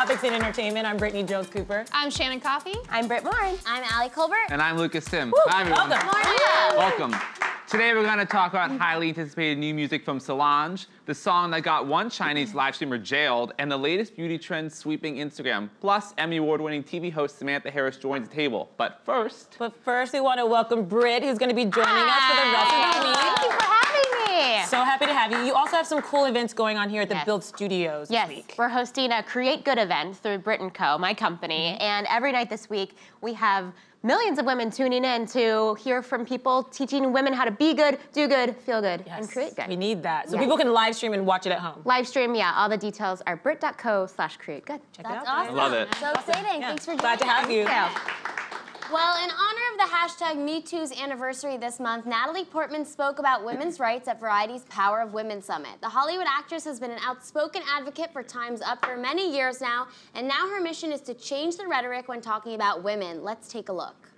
topics in entertainment. I'm Brittany Jones-Cooper. I'm Shannon Coffey. I'm Britt Morin. I'm Allie Colbert. And I'm Lucas Sim. Woo, Hi, everyone. welcome. Welcome. Today we're going to talk about highly anticipated new music from Solange, the song that got one Chinese live streamer jailed, and the latest beauty trends sweeping Instagram. Plus, Emmy Award-winning TV host Samantha Harris joins the table. But first, we want to welcome Britt, who's going to be joining us for the rest of the week. Thank you for having me. So happy to have you. You also have some cool events going on here at the Build Studios this week. We're hosting a Create Good event through Brit & Co., my company, and every night this week we have millions of women tuning in to hear from people teaching women how to be good, do good, feel good, and create good. We need that. So people can live stream and watch it at home. Live stream, yeah. All the details are brit.co/creategood. Check it out. That's awesome. I love it. So exciting. Thanks for joining. Glad to have you. Well, in honor of the hashtag #MeToo's anniversary this month, Natalie Portman spoke about women's rights at Variety's Power of Women Summit. The Hollywood actress has been an outspoken advocate for Time's Up for many years now, and now her mission is to change the rhetoric when talking about women. Let's take a look.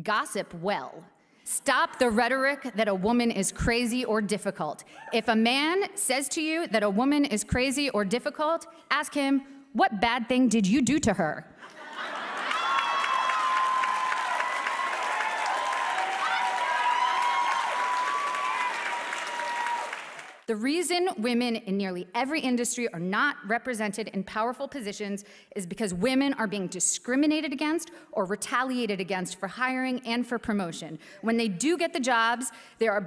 Gossip well. Stop the rhetoric that a woman is crazy or difficult. If a man says to you that a woman is crazy or difficult, ask him, what bad thing did you do to her? The reason women in nearly every industry are not represented in powerful positions is because women are being discriminated against or retaliated against for hiring and for promotion. When they do get the jobs, they are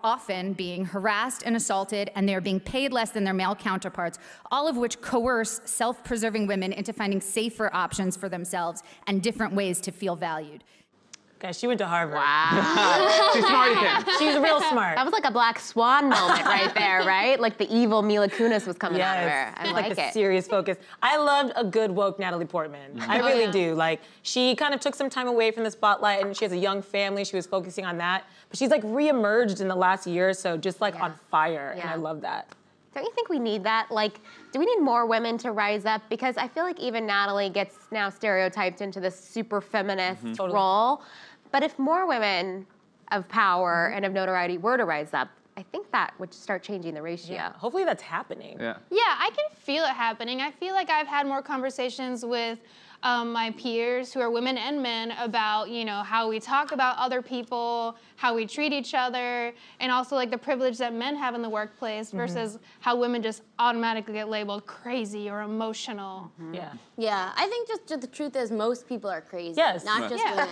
often being harassed and assaulted, and they are being paid less than their male counterparts, all of which coerce self-preserving women into finding safer options for themselves and different ways to feel valued. Guys, she went to Harvard. Wow. she's smart again. She's real smart. That was like a Black Swan moment right there, right? Like the evil Mila Kunis was coming out of her. I like the it. serious focus. I loved a good woke Natalie Portman. I really do. Like, she kind of took some time away from the spotlight, and she has a young family. She was focusing on that. But she's like re-emerged in the last year or so, just like on fire, and I love that. Don't you think we need that? Like, do we need more women to rise up? Because I feel like even Natalie gets now stereotyped into this super feminist role. But if more women of power and of notoriety were to rise up, I think that would start changing the ratio. Yeah, hopefully that's happening. Yeah, I can feel it happening. I feel like I've had more conversations with my peers who are women and men about, you know, how we talk about other people, how we treat each other, and also like the privilege that men have in the workplace versus how women just automatically get labeled crazy or emotional. Yeah, I think just the truth is most people are crazy. Yes. Not just women.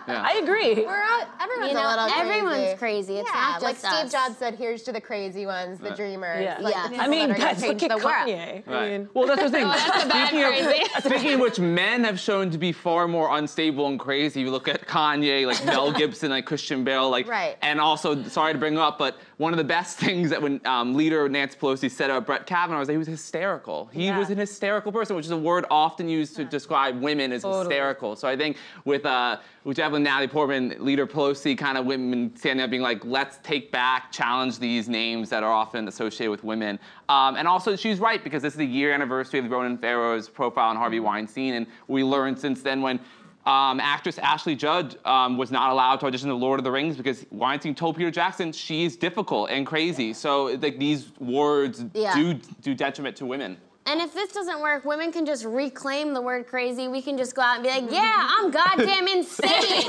I agree. Everyone's You know, a little crazy. everyone's crazy. It's not like just Steve us. Jobs said, here's to the crazy ones, the dreamers. Like, the I mean, people that are guys, gonna look change at the world. Kanye. Right. I mean, Well, that's the thing. That's a bad crazy. Speaking of which, men have shown to be far more unstable and crazy. You look at Kanye, like Mel Gibson, like Christian Bale, like, and also, sorry to bring up, but one of the best things that when leader Nancy Pelosi said about Brett Kavanaugh was that he was hysterical. He was an hysterical person, which is a word often used to describe women as hysterical. So I think with Natalie Portman, leader Pelosi, kind of women standing up being like, let's take back, challenge these names that are often associated with women. And also she's right, because this is the year anniversary of Ronan Farrow's profile on Harvey Weinstein, and we learned since then when actress Ashley Judd was not allowed to audition The Lord of the Rings because Weinstein told Peter Jackson she's difficult and crazy. So like these words do detriment to women. And if this doesn't work, women can just reclaim the word crazy. We can just go out and be like, yeah, I'm goddamn insane.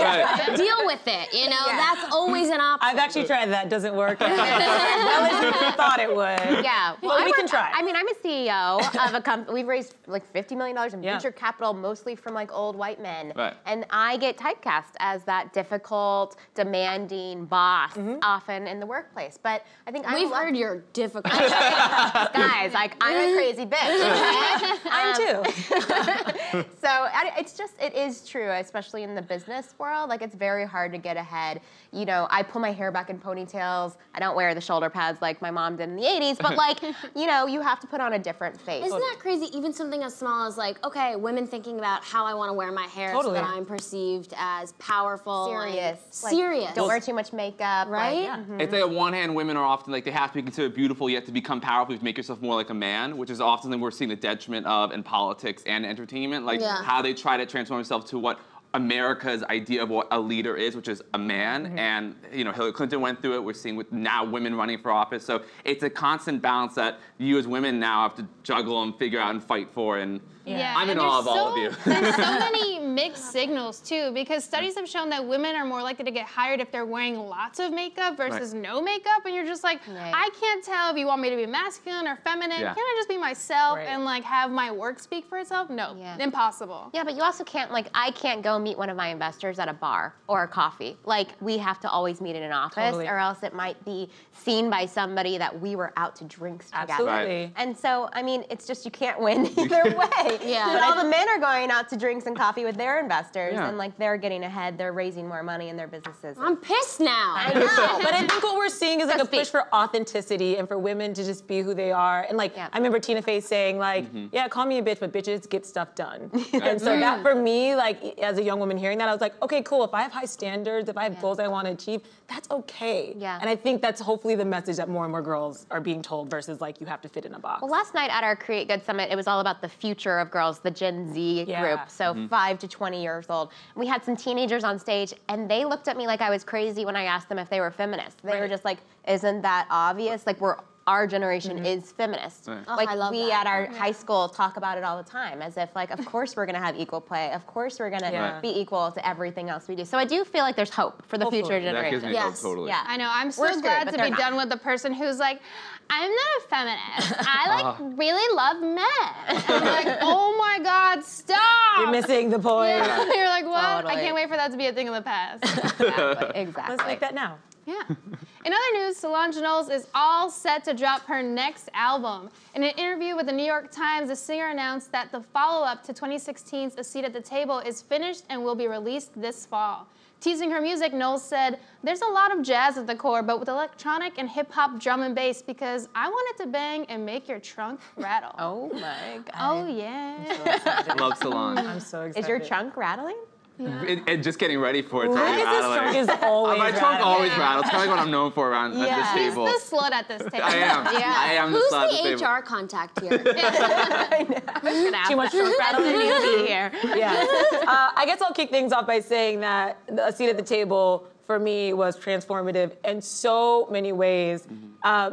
Deal with it, you know? That's always an option. I've actually tried that. Doesn't work. Well as you thought it would. Yeah. Well, we can try. I mean, I'm a CEO of a company. We've raised like $50 million in venture capital, mostly from like old white men. And I get typecast as that difficult, demanding boss often in the workplace. But I think we've heard you're difficult. Guys, like, I'm a crazy bitch. I'm too. So it is true, especially in the business world. Like, it's very hard to get ahead. You know, I pull my hair back in ponytails. I don't wear the shoulder pads like my mom did in the 80s, but like, you know, you have to put on a different face. Isn't that crazy? Even something as small as like, okay, women thinking about how I want to wear my hair so that I'm perceived as powerful. Serious. Serious. Don't wear too much makeup. Right? Like, It's like on one hand, women are often like, they have to be considered beautiful, yet to become powerful, you have to make yourself more like a man, which is often something we're seeing the detriment of in politics and entertainment. Like how they try to transform themselves to what America's idea of what a leader is, which is a man. And you know, Hillary Clinton went through it. We're seeing with now women running for office. So it's a constant balance that you as women now have to juggle and figure out and fight for. And Yeah, I'm in and awe of all of you. There's so many mixed signals too, because studies have shown that women are more likely to get hired if they're wearing lots of makeup versus no makeup, and you're just like, I can't tell if you want me to be masculine or feminine. Can't I just be myself and like have my work speak for itself? No, impossible. Yeah, but you also can't, like, I can't go meet one of my investors at a bar or a coffee. Like, we have to always meet in an office, or else it might be seen by somebody that we were out to drinks together. Absolutely. And so, I mean, it's just you can't win either way. But all the men are going out to drinks and coffee with their investors, and like they're getting ahead, they're raising more money in their businesses. I'm pissed now. I know. But I think what we're seeing is like a push for authenticity and for women to just be who they are. And like, I remember Tina Fey saying like, yeah, call me a bitch, but bitches get stuff done. And so that for me, like as a young woman hearing that, I was like, okay, cool. If I have high standards, if I have goals I want to achieve, that's okay. And I think that's hopefully the message that more and more girls are being told versus like you have to fit in a box. Well, last night at our Create Good Summit, it was all about the future of girls, the Gen Z group, so 5 to 20 years old. We had some teenagers on stage, and they looked at me like I was crazy when I asked them if they were feminists. They were just like, isn't that obvious? Like, our generation is feminist. Like, I love we that. at our high school talk about it all the time, as if like, of course we're gonna have equal play. Of course we're gonna be equal to everything else we do. So I do feel like there's hope for the future generation. That gives me hope, totally. Yeah. I know, I'm so We're screwed, glad but to they're be not. done with the person who's like, I'm not a feminist. I like really love men. I'm like, oh my God, stop! You're missing the point. You're like, what? I Totally. can't wait for that to be a thing of the past. Exactly. Let's make that now. Yeah. In other news, Solange Knowles is all set to drop her next album. In an interview with the New York Times, the singer announced that the follow-up to 2016's A Seat at the Table is finished and will be released this fall. Teasing her music, Knowles said, there's a lot of jazz at the core, but with electronic and hip-hop drum and bass because I want it to bang and make your trunk rattle. Oh my God. Oh, yeah. Love Solange. I'm so excited. Is your trunk rattling? And just getting ready for it. Lucas's trunk is always my trunk rattling. always rattles. It's kind of like what I'm known for around at this He's table. the slut at this table. I am. I am Who's the slut at this the table. HR contact here? Too much trunk rattling. here. Yeah. I guess I'll kick things off by saying that A Seat at the Table for me was transformative in so many ways.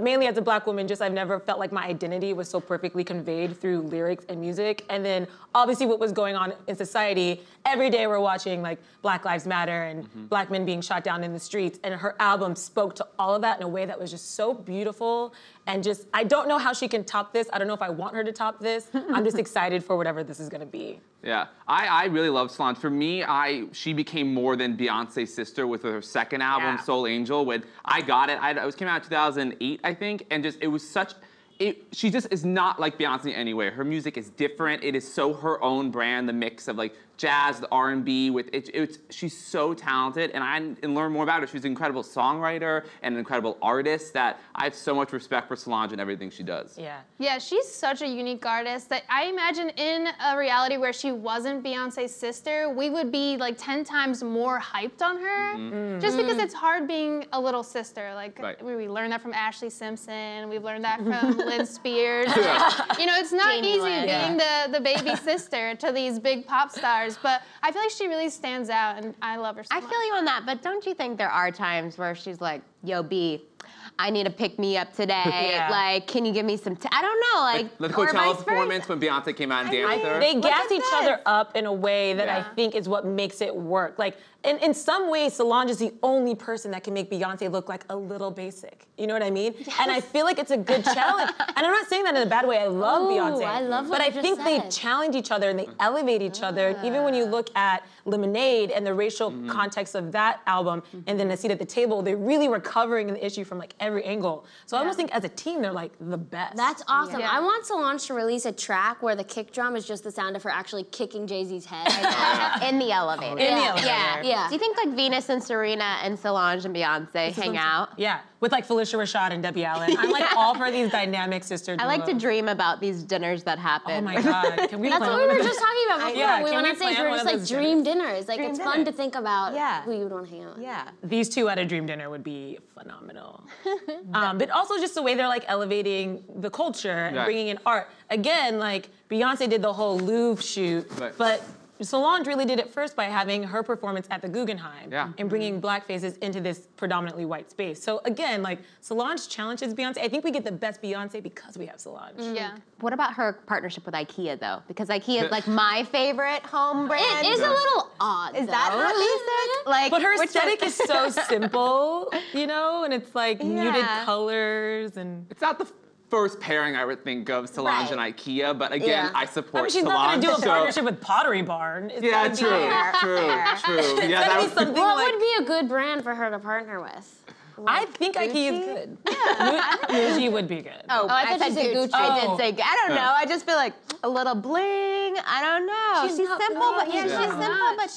Mainly as a Black woman, just I've never felt like my identity was so perfectly conveyed through lyrics and music. And then obviously what was going on in society, every day we're watching like Black Lives Matter and Black men being shot down in the streets. And her album spoke to all of that in a way that was just so beautiful. And just, I don't know how she can top this. I don't know if I want her to top this. I'm just excited for whatever this is gonna be. Yeah, I really love Solange. For me, she became more than Beyonce's sister with her second album, Soul Angel. When I got it, it came out in 2008, I think, and just it was such. She just is not like Beyonce anyway. Her music is different. It is so her own brand, the mix of like jazz, the R&B with it. She's so talented, and learn more about her. She's an incredible songwriter and an incredible artist that I have so much respect for Solange and everything she does. Yeah, she's such a unique artist that I imagine in a reality where she wasn't Beyonce's sister, we would be like 10 times more hyped on her. Just because it's hard being a little sister. Like we learned that from Ashley Simpson. We've learned that from Lynn Spears. You know, it's not Jamie easy Lynn. being the baby sister to these big pop stars, but I feel like she really stands out, and I love her so much. I feel you on that, but don't you think there are times where she's like, yo, B, I need to pick me up today. Like, can you give me some I don't know, like the or Coachella vice performance versa. when Beyonce came out and danced with her. They gas each other up in a way that I think is what makes it work. Like, in some ways, Solange is the only person that can make Beyonce look like a little basic. You know what I mean? And I feel like it's a good challenge. And I'm not saying that in a bad way. I love Beyonce. I love what But I you just think they said. challenge each other and they elevate each other. And even when you look at Lemonade and the racial context of that album, and then A Seat at the Table, they really were covering the issue from like every angle. So I almost think as a team, they're like the best. That's awesome. Yeah. I want Solange to release a track where the kick drum is just the sound of her actually kicking Jay-Z's head. In the elevator. In the elevator. Yeah. Do you think like Venus and Serena and Solange and Beyonce hang out? Yeah, with like Felicia Rashad and Debbie Allen. I'm like all for these dynamic sister duos. I like to dream about these dinners that happen. Oh my God, can we That's plan what we one were of just those? talking about before. Yeah, We can went we on stage, plan we were one just of like those dream dinners. Like, Dream it's dinner. fun to think about Yeah. who you would want to hang out with. Yeah. These two at a dream dinner would be phenomenal. But also just the way they're like elevating the culture and bringing in art. Again, like Beyonce did the whole Louvre shoot, but Solange really did it first by having her performance at the Guggenheim and bringing black faces into this predominantly white space. So again, like Solange challenges Beyonce. I think we get the best Beyonce because we have Solange. Yeah. What about her partnership with IKEA though? Because IKEA is like my favorite home brand. It is a little odd. Is that not basic? Like, But her aesthetic is so simple, you know, and it's like muted colors and. It's not the first pairing I would think of, Solange and IKEA, but again, I support she's Solange. not gonna do a partnership with Pottery Barn. It's true. Yeah, that be something What like, would be a good brand for her to partner with? I think IKEA is good. Gucci would be good. Oh, I thought you said Gucci. I did say, I don't know. I just feel like a little bling. I don't know. She's simple, but she's simple, but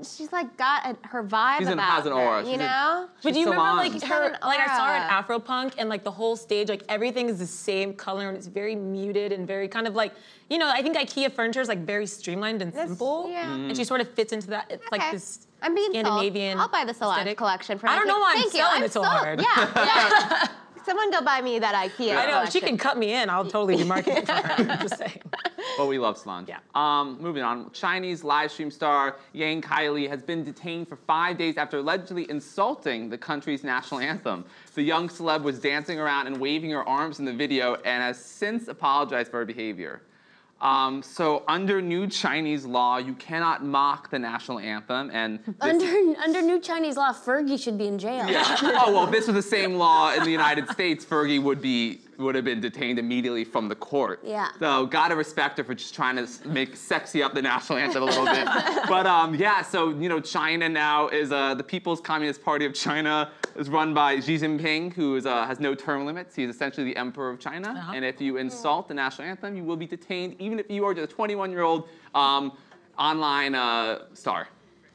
she's like got her vibe has an aura. you know? But do you remember like She's her, got an like I saw her aura. at Afropunk and like the whole stage, like everything is the same color and it's very muted and very kind of like, you know, I think IKEA furniture is like very streamlined and simple. Yeah. And she sort of fits into that. It's like this I'm being Scandinavian sold. I'll buy the Solange aesthetic. collection from I don't know why I'm Thank you. selling it so sold. hard. Yeah. Someone go buy me that IKEA I know, collection. if she can cut me in, I'll totally do marketing for her. I'm just saying. Well, we love Solange. Yeah. Moving on. Chinese live stream star Yang Kylie has been detained for 5 days after allegedly insulting the country's national anthem. The young celeb was dancing around and waving her arms in the video and has since apologized for her behavior. So under new Chinese law, you cannot mock the national anthem, and Under new Chinese law, Fergie should be in jail. Yeah. Oh well, if this was the same law in the United States, Fergie would have been detained immediately from the court. Yeah. So gotta respect her for just trying to make sexy up the national anthem a little bit. But yeah, so you know, China now is the People's Communist Party of China is run by Xi Jinping, who has no term limits. He's essentially the emperor of China. And if you insult the national anthem, you will be detained, even if you are just a 21-year-old online star.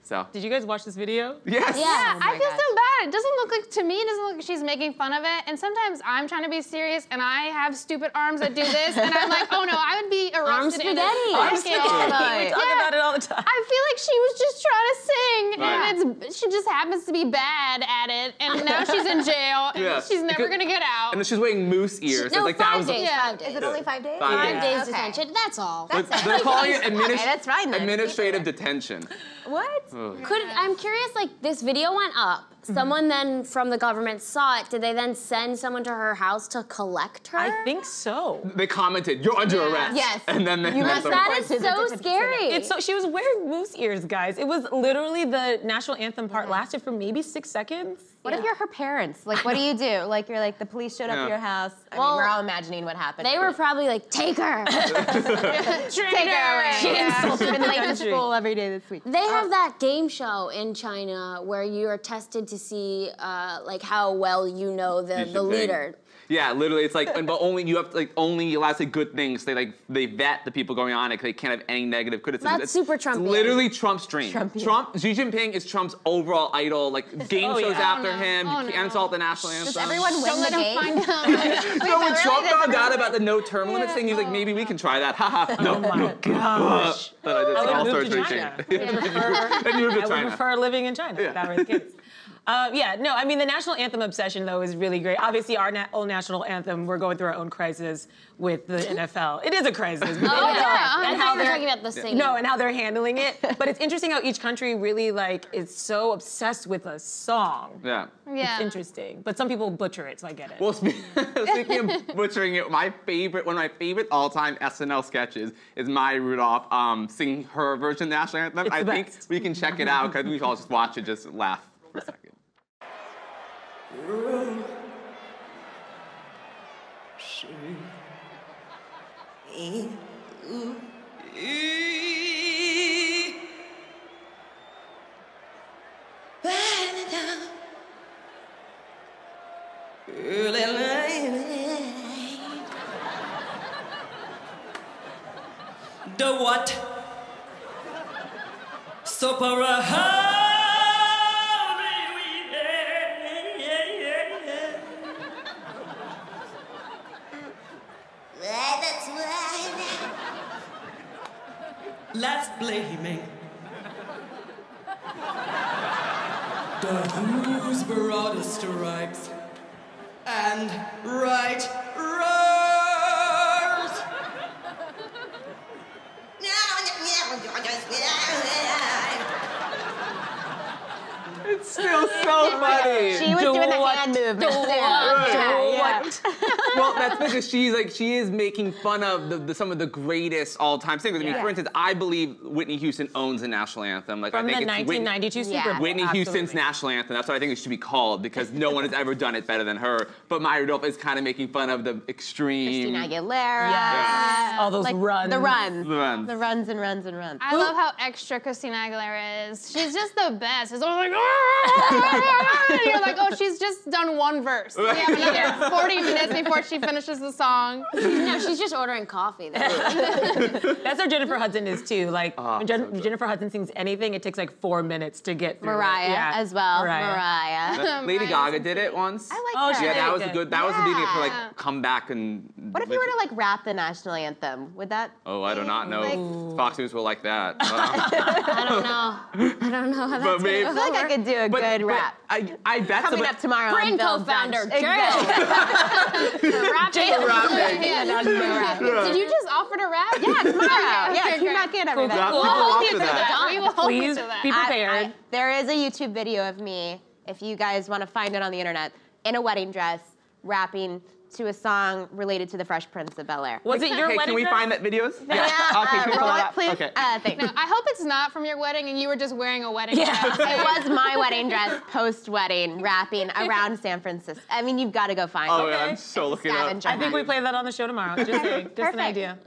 So. Did you guys watch this video? Yes. Yeah. I feel so bad. It doesn't look like, to me, it doesn't look like she's making fun of it. And sometimes I'm trying to be serious and I have stupid arms that do this. And I'm like, oh no, I would be arrested in a second. We talk about it all the time. I feel like she was just trying to sing and she just happens to be bad at it. And now she's in jail and she's never gonna get out. And then she's wearing moose ears. No, like 5 days. Yeah. 5 days. Is it only 5 days? 5 days Okay. detention. That's all. They're calling it that's fine then. administrative detention. What? I'm curious, like, this video went up. Someone then from the government saw it. Did they then send someone to her house to collect her? I think so. They commented, "You're under arrest." Yes. And then they That is so scary. It's so she was wearing moose ears, guys. It was literally the national anthem part lasted for maybe 6 seconds. What if you're her parents? Like, what do you do? Like, you're like, the police showed up at your house. I mean, we're all imagining what happened. They were probably like, take her. Take her away. She insulted been the late to country. school every day this week. They have that game show in China where you are tested to see like how well you know the leader. Yeah, literally, it's like, but only you have to, like, only allowed to say good things. They vet the people going on it because they can't have any negative criticism. That's super Trumpian. It's literally Trump's dream. Trumpian. Xi Jinping is Trump's overall idol. Like game shows after him. You can't insult the national anthem. Does everyone win the game? Find out. So when Trump found out about the no term limits thing, he was like, maybe we can try that. Haha. No. Oh my gosh. But I did I all would move sorts to of China. shame. And you moved to I would China. prefer living in China if that were the case. Yeah, no, I mean, the national anthem obsession, though, is really great. Obviously, our old national anthem, we're going through our own crisis with the NFL. It is a crisis. And how they're talking about the singing. No, and how they're handling it. But it's interesting how each country really, like, is so obsessed with a song. Yeah. It's interesting. But some people butcher it, so I get it. Well, speaking of butchering it, one of my favorite all-time SNL sketches is Maya Rudolph singing her version of the national anthem. It's I the think best. we can check it out because we should all just watch it, just laugh for a second. The what? Supera. That's why. Let's blaming the who's broad stripes and right roars. still so funny. She was doing the hand movement. Well, that's because she is making fun of some of the greatest all-time singers. I mean, for instance, I believe Whitney Houston owns the national anthem. Like, From I think the it's 1992 Super Bowl. Whitney Houston's national anthem. That's what I think it should be called because no one has ever done it better than her. But Maya Rudolph is kind of making fun of the extreme. Christina Aguilera. Yes. All those runs. The runs. The runs. The runs and runs and runs. I love how extra Christina Aguilera is. She's just the best. It's always like, and you're like, oh, she's just done one verse. We have another 40 minutes before she finishes the song. No, she's just ordering coffee. That's how Jennifer Hudson is too. Like when Jennifer Hudson sings anything, it takes like 4 minutes to get through. Mariah as well. Mariah. Lady Gaga did it once. I like her. Yeah, that was good. That was the leading for like come back and. What if you were to like rap the national anthem? Would that? Oh, I do not know. Fox News will like that. I don't know how that's I feel like I could do a good rap. I bet Coming up tomorrow. Brand co-founder, Did you just offer to rap? Yeah, tomorrow. Yeah, tune back in every day. We'll hold you to that. We will hold you Please to that. be prepared. There is a YouTube video of me, if you guys want to find it on the internet, in a wedding dress, rapping to a song related to the Fresh Prince of Bel-Air. Was it your wedding Can we dress? find that videos? Yeah. Okay, can we pull that up? Please. Okay. Thanks. I hope it's not from your wedding and you were just wearing a wedding dress. It was my wedding dress, post-wedding, rapping around San Francisco. I mean, you've got to go find it. Oh, yeah, I'm so looking up. Scavenger I think hunt. we play that on the show tomorrow. Just saying. Just an idea.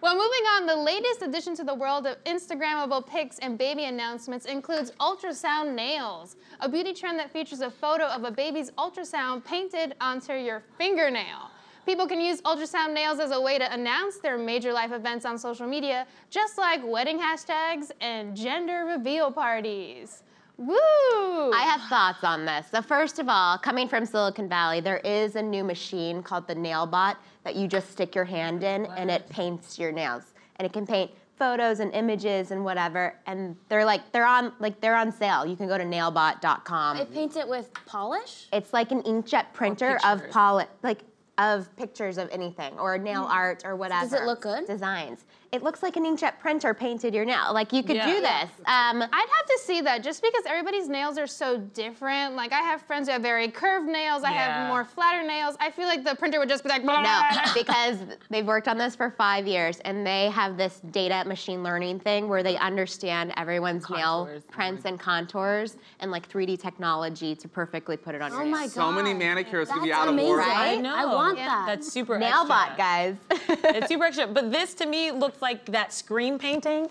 Well, moving on, the latest addition to the world of Instagrammable pics and baby announcements includes ultrasound nails, a beauty trend that features a photo of a baby's ultrasound painted onto your fingernail. People can use ultrasound nails as a way to announce their major life events on social media, just like wedding hashtags and gender reveal parties. Woo! I have thoughts on this. So first of all, coming from Silicon Valley, there is a new machine called the Nail Bot that you just stick your hand in and it paints your nails. And it can paint photos and images and whatever. And they're on sale. You can go to nailbot.com. It paints it with polish? It's like an inkjet printer of pictures of anything or nail art or whatever. Does it look good? Designs. It looks like an inkjet printer painted your nail. Like you could do this. I'd have to see that just because everybody's nails are so different. Like I have friends who have very curved nails. I have more flatter nails. I feel like the printer would just be like, blah, no, blah, blah. because they've worked on this for 5 years and they have this data machine learning thing where they understand everyone's nail prints and contours and like 3D technology to perfectly put it on your nail. Oh my God. So many manicures could be out amazing. of work. Right? I know. I want that. That's super Nailbot, extra. guys. It's super extra. But this to me looks like that screen painting.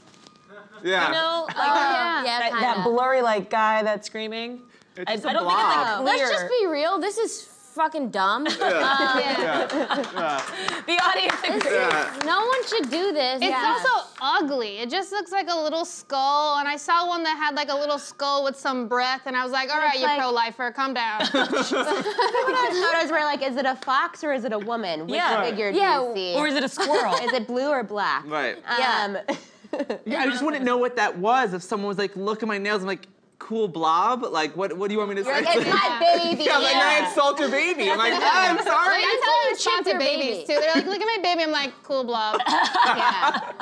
Yeah. You know? Like that blurry like guy that's screaming. It's I just a don't think it's like blob. clear. Let's just be real. This is fucking dumb. The audience agrees. No one should do this. It's also ugly. It just looks like a little skull. And I saw one that had like a little skull with some breath. And I was like, all right, you pro-lifer, calm down. Photos were like, is it a fox or is it a woman? Which figure do you see? Or is it a squirrel? Is it blue or black? Right. Yeah. I just wouldn't know what that was if someone was like, look at my nails. I'm like, cool blob? Like, what do you want me to say? Like, it's my baby. Yeah, I'm like, I insult your baby. I'm like, I'm sorry. I tell you chop your babies too. They're like, look at my baby. I'm like, cool blob. Yeah.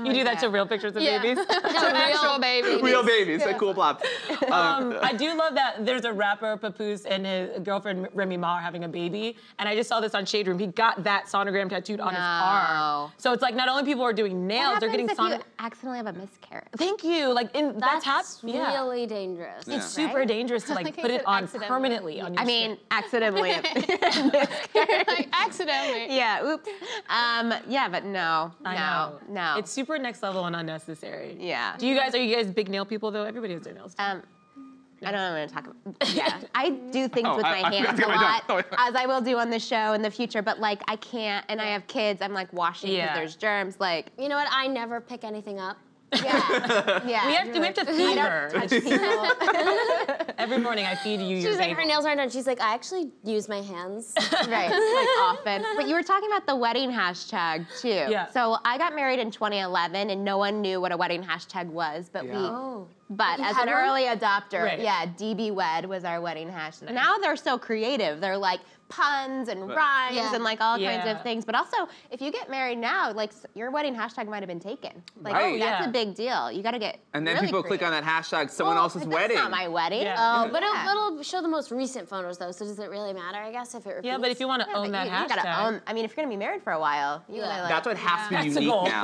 You do that to real pictures of babies? Real babies. Real babies, a cool blob. I do love that there's a rapper, Papoose, and his girlfriend, Remy Ma, are having a baby. And I just saw this on Shade Room. He got that sonogram tattooed on his arm. So it's like not only people are doing nails, they're getting sonogram. You accidentally have a miscarriage. Thank you. Like, that's really dangerous. It's super dangerous to like put it on permanently on your skin. Accidentally. Like, accidentally. Yeah, oops. Yeah, but no. No. It's super next level and unnecessary. Yeah. Are you guys big nail people though? Everybody has their nails. I don't know what I'm gonna talk about. Yeah, I do things with my hands forgot to a get my lot, done. as I will do on the show in the future. But like, I can't, and I have kids. I'm like washing because there's germs. Like, You know what? I never pick anything up. yeah. We have to feed her. touch people. Every morning I feed you your She's like, her bagel. nails aren't done. She's like, I actually use my hands. Right, like often. But you were talking about the wedding hashtag too. Yeah. So I got married in 2011, and no one knew what a wedding hashtag was, but But as an early adopter, yeah, DBWed was our wedding hashtag. Now they're so creative. They're like puns and rhymes and like all kinds of things. But also, if you get married now, like your wedding hashtag might have been taken. Like that's a big deal. You got to get And then really people creative. click on that hashtag, someone else's wedding. That's not my wedding. Oh, but it'll show the most recent photos though. So does it really matter? I guess if it repeats. Yeah, but if you want to own that hashtag, you gotta own. I mean, if you're gonna be married for a while, you gotta, like, that's what has to be That's the unique goal. now.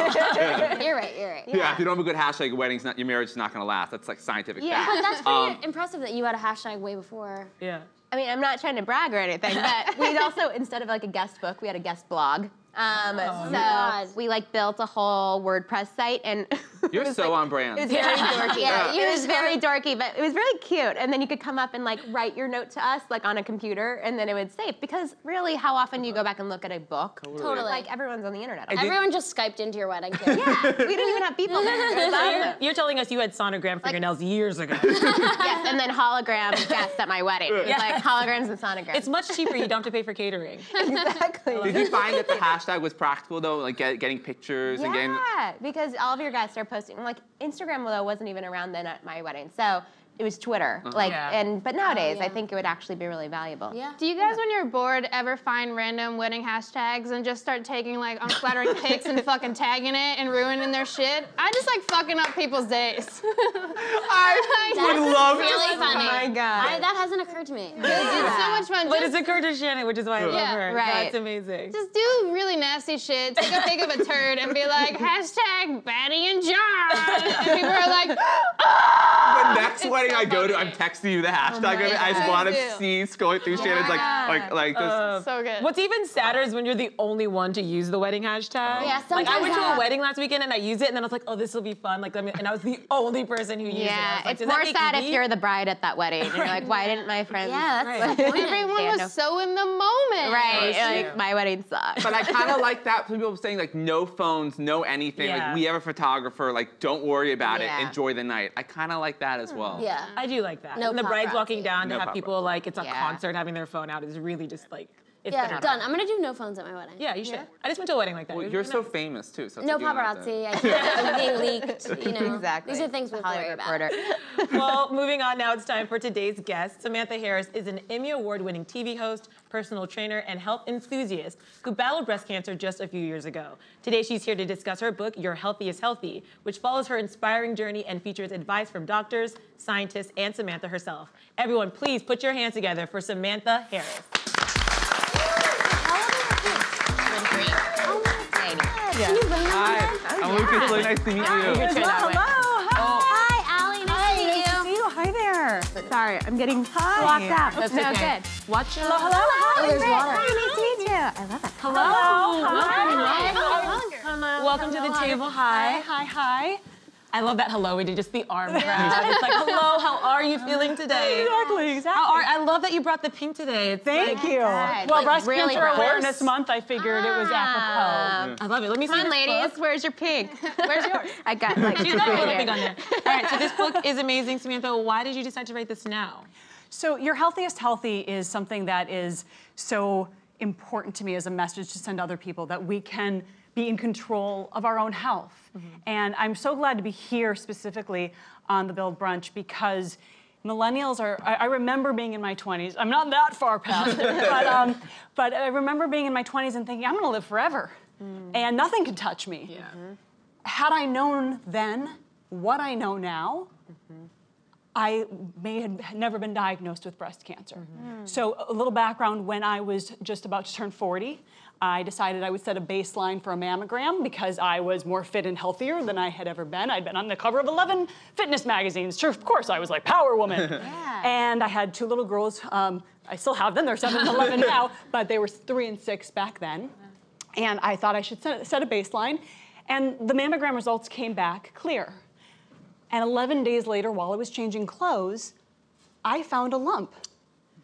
You're right. You're right. Yeah, if you don't have a good hashtag, your marriage is not gonna last. That's like scientific fact. But that's pretty impressive that you had a hashtag way before. Yeah. I mean, I'm not trying to brag or anything, but we also, instead of like a guest book, we had a guest blog. So we like built a whole WordPress site, and You're so on brand. it was very dorky. It was very dorky, but it was really cute. And then you could come up and like write your note to us like on a computer, and then it would save. Because really, how often do you go back and look at a book? Totally. Like everyone's on the internet. Everyone just Skyped into your wedding. Too. Yeah, we didn't even have people there. It was awesome. You're telling us you had sonogram fingernails years ago. Yes, and then hologram guests at my wedding. It was like holograms and sonograms. It's much cheaper. You don't have to pay for catering. Exactly. Did you find that the hashtag was practical though, like getting pictures and getting? Yeah, because all of your guests are posting. Like Instagram though wasn't even around then at my wedding, so it was Twitter. But nowadays I think it would actually be really valuable. Yeah. Do you guys, when you're bored, ever find random wedding hashtags and just start taking like unflattering pics and fucking tagging it and ruining their shit? I just like fucking up people's days. I would love really to. funny. Oh my God. That hasn't occurred to me. It's so much fun. But Just, it's occurred to Shannon, which is why I love her. right. That's amazing. just do really nasty shit. Take a pic of a turd and be like, hashtag Batty and John. And people are like, The next wedding I go to, I'm texting you the hashtag of it. I just God. want to Me too. see scrolling through Shannon's like this. so good. What's even sadder is when you're the only one to use the wedding hashtag. Yeah, like I went to a sometimes wedding last weekend and I used it, and then I was like, oh, this will be fun. Like, and I was the only person who used it. I Yeah, was like, it's does that more make sad you if weep? you're the bride at that wedding. And you're like, why didn't my friends? Yeah, that's Right. Everyone was so in the moment. Right, That is like true. my wedding sucked. But I kind of like that. People saying like no phones, no anything. Yeah. Like we have a photographer. Like don't worry about Yeah. it. Enjoy the night. I kind of like that as well. Yeah. I do like that. No and the bride's paparazzi. walking down to No have people paparazzi. like it's a Yeah. concert having their phone out is really just like it's Yeah, better. done. I'm gonna do no phones at my wedding. Yeah, you should. I just went to a wedding like that. It Well, was you're really so nice. famous too. So it's No like you don't have to- paparazzi. I'm being leaked. You know. Exactly. These are things we have to worry Hollywood about. reporter. Well, moving on now, it's time for today's guest. Samantha Harris is an Emmy Award-winning TV host, personal trainer, and health enthusiast who battled breast cancer just a few years ago. Today, she's here to discuss her book, Your Healthiest Healthy, which follows her inspiring journey and features advice from doctors, scientists, and Samantha herself. Everyone, please put your hands together for Samantha Harris. Can you bring them Hi, I'm Lucas. Really nice to meet you. Hi, Allie. Nice to meet you. Hi there. Sorry, I'm getting blocked out. That's no okay. good. Watch your Oh, there's water. Nice to meet you. I love it. Welcome to the table. Hi. Hi. I love that hello. We did just the arm grab. It's like, hello, how are you feeling today? Exactly. I love that you brought the pink today. It's Thank you. God, Well, like, breast really cancer bright. awareness month, I figured it was apropos. I love it. Let me see Come on, this ladies. book. Where's your pink? Where's yours? I got like She's got a little big on there. All right, so this book is amazing. Samantha, why did you decide to write this now? So Your Healthiest Healthy is something that is so important to me as a message to send other people that we can be in control of our own health. And I'm so glad to be here specifically on the Build Brunch because millennials are, I remember being in my 20s. I'm not that far past it, but I remember being in my 20s and thinking, I'm gonna live forever and nothing can touch me. Yeah. Had I known then what I know now, I may have never been diagnosed with breast cancer. So a little background, when I was just about to turn 40, I decided I would set a baseline for a mammogram because I was more fit and healthier than I had ever been. I'd been on the cover of 11 fitness magazines. Sure, of course, I was like Power Woman. And I had two little girls. I still have them. They're 7 and 11 now, but they were 3 and 6 back then. And I thought I should set a baseline. And the mammogram results came back clear. And 11 days later, while I was changing clothes, I found a lump.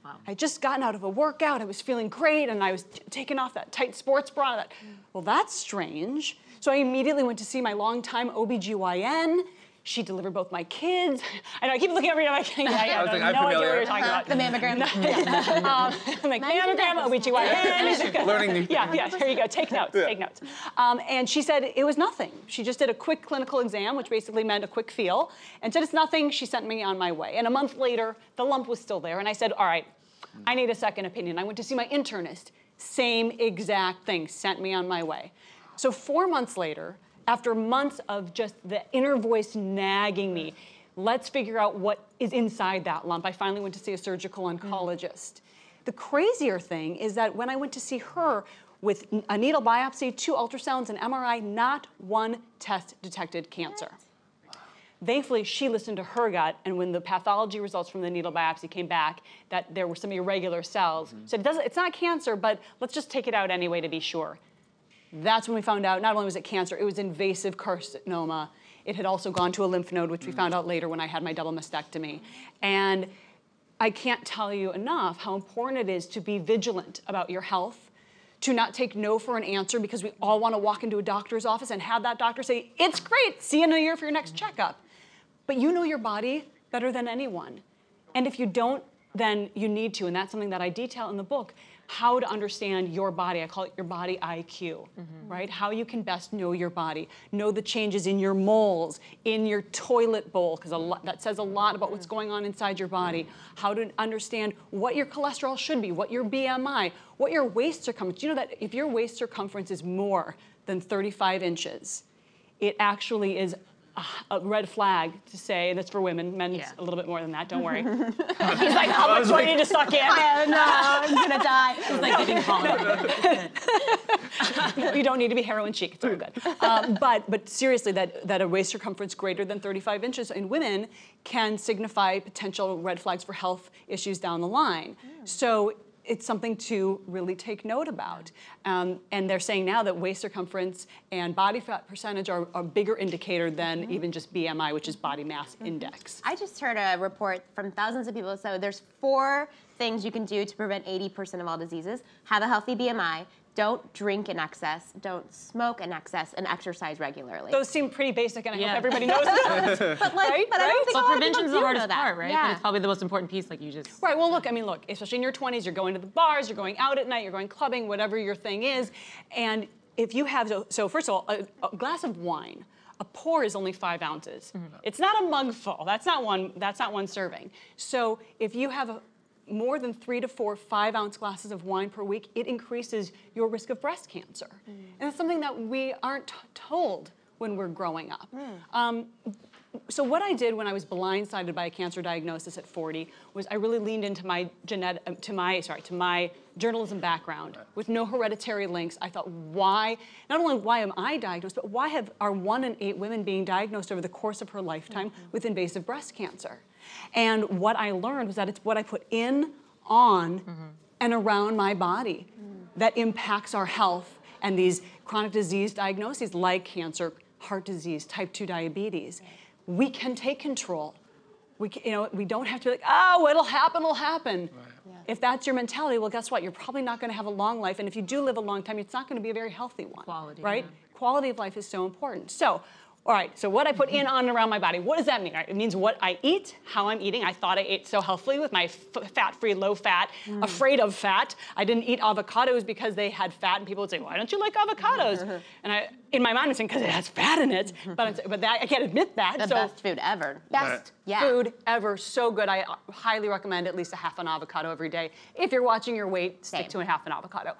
Wow. I'd just gotten out of a workout, I was feeling great, and I was taking off that tight sports bra. And I thought, well, that's strange. So I immediately went to see my longtime OBGYN. She delivered both my kids. I know, I keep looking over here, I'm like, I don't I'm know what familiar. you're talking about. The mammogram. I'm like, mammogram, OBGYN. Learning new things. Yeah, here you go, take notes, take notes. And she said it was nothing. She just did a quick clinical exam, which basically meant a quick feel, and said it's nothing. She sent me on my way. And a month later, the lump was still there, and I said, all right, I need a second opinion. I went to see my internist, same exact thing, sent me on my way. So 4 months later, after months of just the inner voice nagging me, let's figure out what is inside that lump, I finally went to see a surgical oncologist. The crazier thing is that when I went to see her with a needle biopsy, 2 ultrasounds, and MRI, not one test detected cancer. Thankfully, she listened to her gut, and when the pathology results from the needle biopsy came back, that there were some irregular cells, said it's not cancer, but let's just take it out anyway to be sure. That's when we found out not only was it cancer, it was invasive carcinoma. It had also gone to a lymph node, which we found out later when I had my double mastectomy. And I can't tell you enough how important it is to be vigilant about your health, to not take no for an answer, because we all want to walk into a doctor's office and have that doctor say, it's great, see you in a year for your next checkup. But you know your body better than anyone. And if you don't, then you need to, and that's something that I detail in the book, how to understand your body. I call it your body IQ, right? How you can best know your body, know the changes in your moles, in your toilet bowl, because that says a lot about what's going on inside your body, how to understand what your cholesterol should be, what your BMI, what your waist circumference. You know that if your waist circumference is more than 35 inches, it actually is a red flag to say, and that's for women, men's a little bit more than that, don't worry. He's like, how much do I need to suck in? No, I'm gonna die. It's like getting taller. You don't need to be heroin chic, it's all good. But seriously, that a waist circumference greater than 35 inches in women can signify potential red flags for health issues down the line. So it's something to really take note about. And they're saying now that waist circumference and body fat percentage are a bigger indicator than even just BMI, which is body mass index. I just heard a report from thousands of people. So there's 4 things you can do to prevent 80% of all diseases. Have a healthy BMI. Don't drink in excess, don't smoke in excess, and exercise regularly. Those seem pretty basic, and I hope everybody knows that. But I don't think prevention's the hardest part, right? Yeah. And it's probably the most important piece, like you just. Right, well look, especially in your 20s, you're going to the bars, you're going out at night, you're going clubbing, whatever your thing is, and if you have, so first of all, a glass of wine, a pour is only 5 ounces. It's not a mug full, that's not one serving. So if you have more than 3 to 4 5-ounce glasses of wine per week, it increases your risk of breast cancer. And it's something that we aren't told when we're growing up. So what I did when I was blindsided by a cancer diagnosis at 40 was I really leaned into my my journalism background with no hereditary links. I thought, not only why am I diagnosed, but why are 1 in 8 women being diagnosed over the course of her lifetime with invasive breast cancer? And what I learned was that it's what I put in, on, and around my body that impacts our health and these chronic disease diagnoses like cancer, heart disease, type 2 diabetes. We can take control. We don't have to be like, oh, it'll happen. Right. Yeah. If that's your mentality, well, guess what? You're probably not going to have a long life, and if you do live a long time, it's not going to be a very healthy one. Quality, right? Yeah. Quality of life is so important. So, all right, so what I put in, on, and around my body, what does that mean? Right, it means what I eat, how I'm eating. I thought I ate so healthily with my fat-free, low-fat, afraid of fat. I didn't eat avocados because they had fat, and people would say, why don't you like avocados? And in my mind, I'm saying, because it has fat in it, but I can't admit that. The best food ever. Best food ever, so good. I highly recommend at least a half an avocado every day. If you're watching your weight, stick to a half an avocado.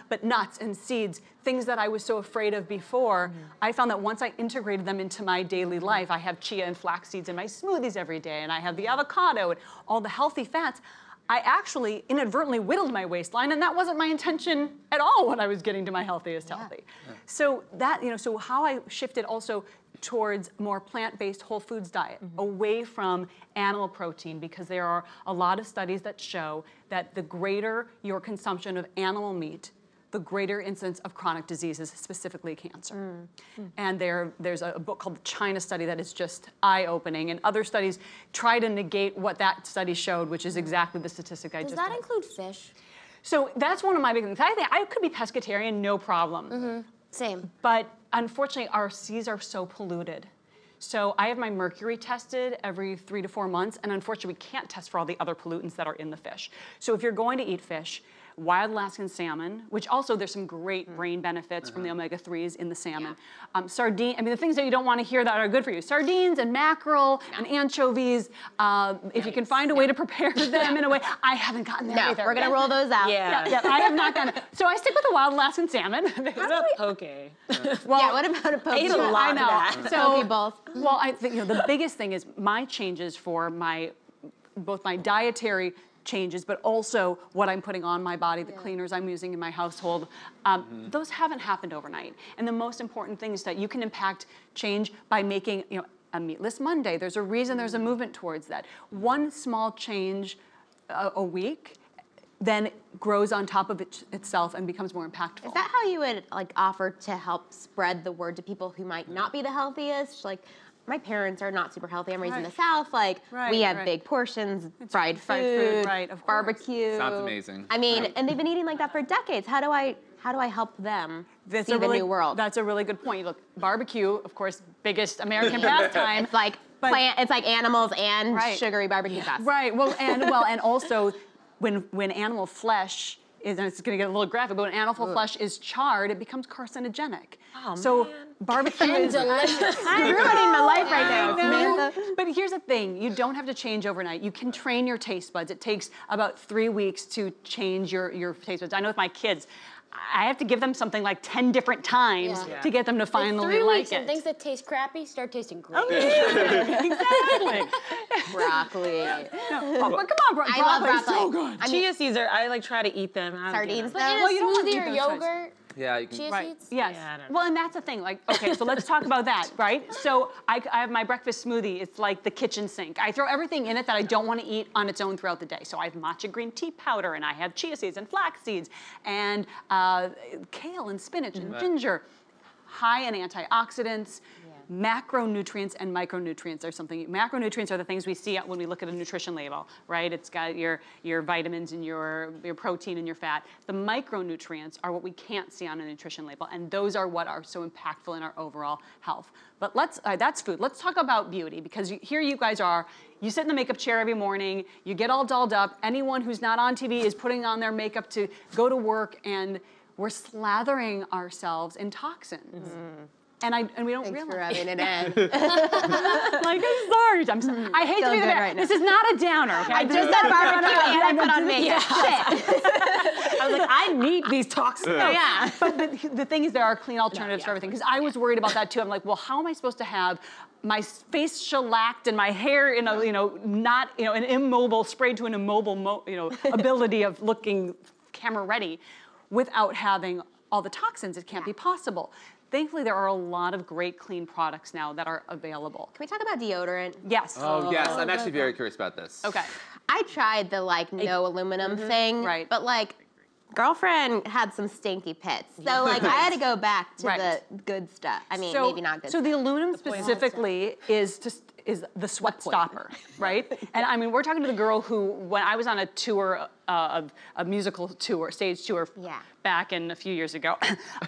But nuts and seeds, things that I was so afraid of before, I found that once I integrated them into my daily life, I have chia and flax seeds in my smoothies every day, and I have the avocado and all the healthy fats, I actually inadvertently whittled my waistline, and that wasn't my intention at all when I was getting to my healthiest healthy. So that, so how I shifted also towards more plant-based whole foods diet, away from animal protein, because there are a lot of studies that show that the greater your consumption of animal meat, the greater incidence of chronic diseases, specifically cancer. And there's a book called the China Study that is just eye-opening, and other studies try to negate what that study showed, which is exactly the statistic I just Does that include fish? So that's one of my big things. I think I could be pescatarian, no problem. Same. But unfortunately, our seas are so polluted. So I have my mercury tested every 3 to 4 months, and unfortunately we can't test for all the other pollutants that are in the fish. So if you're going to eat fish, wild Alaskan salmon, which also there's some great brain benefits from the omega-3s in the salmon. Sardine, I mean the things that you don't want to hear that are good for you. Sardines and mackerel and anchovies, if you can find a way to prepare them in a way. I haven't gotten there either. We're gonna roll those out. Yeah, I have not gotten it. So I stick with the wild Alaskan salmon. What about poke? Well, what about a poke? I ate a lot of that. So both. Well, I think the biggest thing is my changes for both my dietary changes, but also what I'm putting on my body, the cleaners I'm using in my household, those haven't happened overnight. And the most important thing is that you can impact change by making, a meatless Monday. There's a reason there's a movement towards that. One small change a week then grows on top of itself and becomes more impactful. Is that how you would offer to help spread the word to people who might not be the healthiest? Like, my parents are not super healthy. I'm raised in the South. We have big portions, fried food, of barbecue. Sounds amazing. I mean, and they've been eating like that for decades. How do I help them see the new world? That's a really good point. Look, barbecue, of course, biggest American pastime. It's like it's like animals and sugary barbecue sauce. Right. Well, and also when animal flesh is, and it's going to get a little graphic, but when animal flesh is charred, it becomes carcinogenic. Oh, so man. barbecue is delicious. I'm ruining my life right now, Samantha. But here's the thing, you don't have to change overnight. You can train your taste buds. It takes about 3 weeks to change your taste buds. I know with my kids, I have to give them something like 10 different times to get them to finally 3 like weeks it. and things that taste crappy start tasting great. Exactly. Broccoli. But come on, broccoli. I love broccoli. So good. Chia seeds I try to eat them. I don't get Sardines, them. though? In a you don't want to smoothie eat or those yogurt, Yeah, you can. chia seeds? Yes. Yeah, I don't know. Well, and that's the thing. Okay, so let's talk about that, right? So I have my breakfast smoothie. It's like the kitchen sink. I throw everything in it that I don't want to eat on its own throughout the day. So I have matcha green tea powder, and I have chia seeds and flax seeds, and kale and spinach and ginger. High in antioxidants, macronutrients and micronutrients are something. Macronutrients are the things we see when we look at a nutrition label, right? It's got your vitamins and your protein and your fat. The micronutrients are what we can't see on a nutrition label, and those are what are so impactful in our overall health. But that's food. Let's talk about beauty, because here you guys are. You sit in the makeup chair every morning, you get all dolled up. Anyone who's not on TV is putting on their makeup to go to work, and we're slathering ourselves in toxins. And we don't Thanks realize. for rubbing it in. Like, I'm sorry. I hate to be the bad. right now. This is not a downer, okay? I just had barbecue and I put on makeup. Shit. I was like, I need these toxins. Yeah. But the thing is, there are clean alternatives for everything. Because I was worried about that too. I'm like, well, how am I supposed to have my face shellacked and my hair in a, not, an immobile, sprayed to an immobile, ability of looking camera ready without having all the toxins? It can't be possible. Thankfully, there are a lot of great clean products now that are available. Can we talk about deodorant? Yes. Oh, yes. I'm actually very curious about this. Okay. I tried the no aluminum thing, right. but girlfriend had some stinky pits. So I had to go back to the good stuff. I mean, maybe not good So stuff. the aluminum specifically is the sweat stopper, right? And I mean, we're talking to the girl who, when I was on a tour, a musical tour, stage tour, back in a few years ago,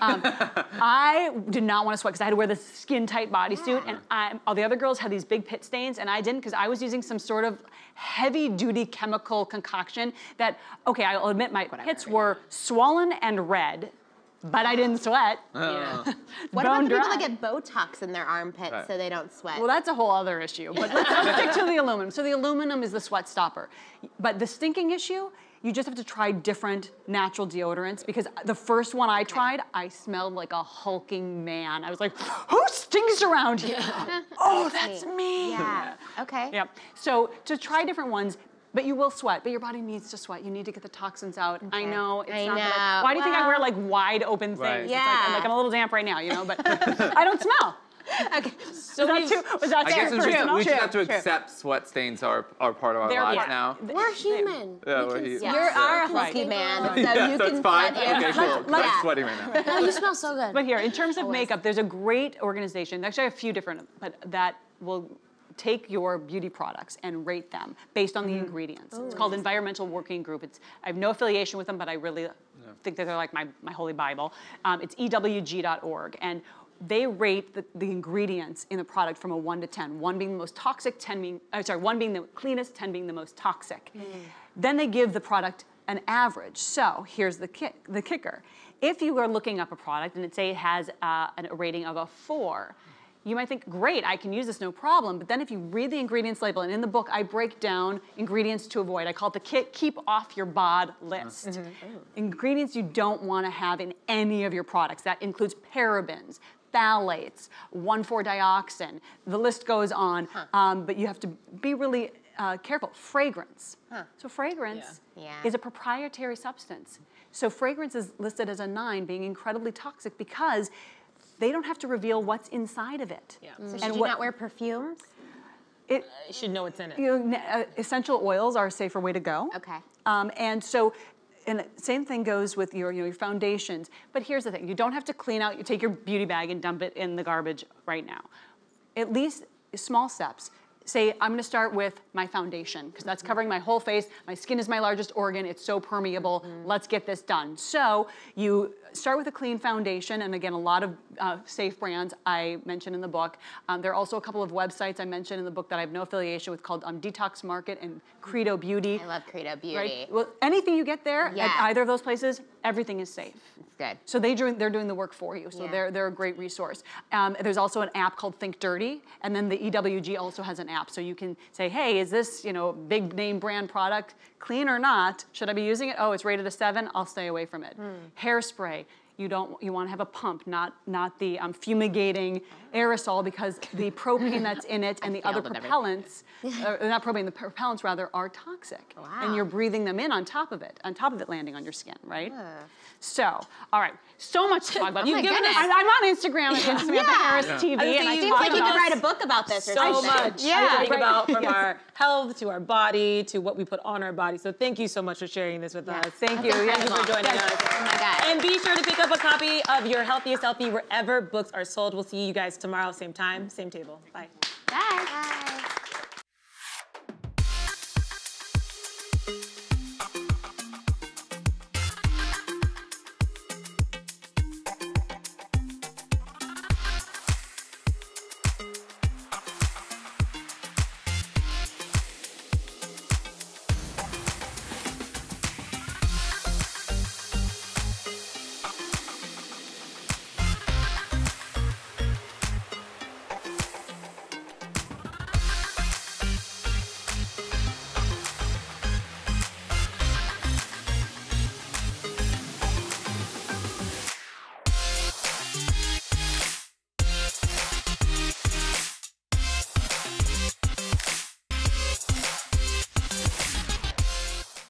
I did not want to sweat because I had to wear this skin-tight bodysuit, and all the other girls had these big pit stains, and I didn't because I was using some sort of heavy-duty chemical concoction that, okay, I'll admit my pits were swollen and red, but I didn't sweat. What about the people that get Botox in their armpits so they don't sweat? Well, that's a whole other issue, but let's stick to the aluminum. So the aluminum is the sweat stopper. But the stinking issue, you just have to try different natural deodorants, because the first one I tried, I smelled like a hulking man. I was like, who stinks around here? Oh, that's me. Yeah. Okay. Yeah. So to try different ones, but you will sweat, but your body needs to sweat. You need to get the toxins out. I know. It's I not know. that why do you think I wear wide open things? Right. It's like I'm a little damp right now, but I don't smell. Okay. So was that I guess true? we just have to accept sweat stains are part of our lives now. We're human. Yeah, we're human. You're a hulky man, so you So can it's fine? sweat. Okay, cool. I'm sweating right now. Oh, you smell so good. But here, in terms of makeup, there's a great organization, actually a few different, but that will take your beauty products and rate them based on the ingredients. It's called Environmental Working Group. I have no affiliation with them, but I really think that they're like my holy Bible. It's EWG.org. And they rate the ingredients in the product from a 1 to 10. 1 being the most toxic, 1 being the cleanest, 10 being the most toxic. Then they give the product an average. So here's the kicker. If you are looking up a product and say it has a rating of a 4, you might think, great, I can use this, no problem. But then if you read the ingredients label, and in the book I break down ingredients to avoid. I call it the keep off your bod list. Ingredients you don't want to have in any of your products. That includes parabens, phthalates, 1,4-dioxin. The list goes on, but you have to be really careful. Fragrance. So fragrance is a proprietary substance. So fragrance is listed as a 9, being incredibly toxic because they don't have to reveal what's inside of it. So should you not wear perfumes? You should know what's in it. Essential oils are a safer way to go. Okay. And so, and the same thing goes with your foundations. But here's the thing: you don't have to clean out. You take your beauty bag and dump it in the garbage right now. At least small steps. Say, I'm going to start with my foundation because that's covering my whole face. My skin is my largest organ. It's so permeable. Let's get this done. So you start with a clean foundation, and again, a lot of safe brands I mentioned in the book. There are also a couple of websites I mentioned in the book that I have no affiliation with called Detox Market and Credo Beauty. I love Credo Beauty. Right? Well, anything you get there at either of those places, everything is safe. It's good. So they're doing the work for you. So they're a great resource. There's also an app called Think Dirty, and then the EWG also has an app. So you can say, hey, is this big name brand product clean or not? Should I be using it? Oh, it's rated a 7. I'll stay away from it. Hairspray. You want to have a pump, not the fumigating aerosol, because the propane that's in it and the other propellants, not propane, the propellants rather, are toxic. Wow. And you're breathing them in on top of it landing on your skin, right? So, all right, so much to talk about. You've given us. I'm on Instagram at Samantha Harris TV, and I seems talk like you about could write a book about this or so something. much. Talking about from our health to our body to what we put on our body. So thank you so much for sharing this with us. Thank you. Thank you for joining us. Oh my God. And be sure to pick up a copy of your Healthiest Healthy wherever books are sold. We'll see you guys tomorrow, same time, same table. Bye. Bye.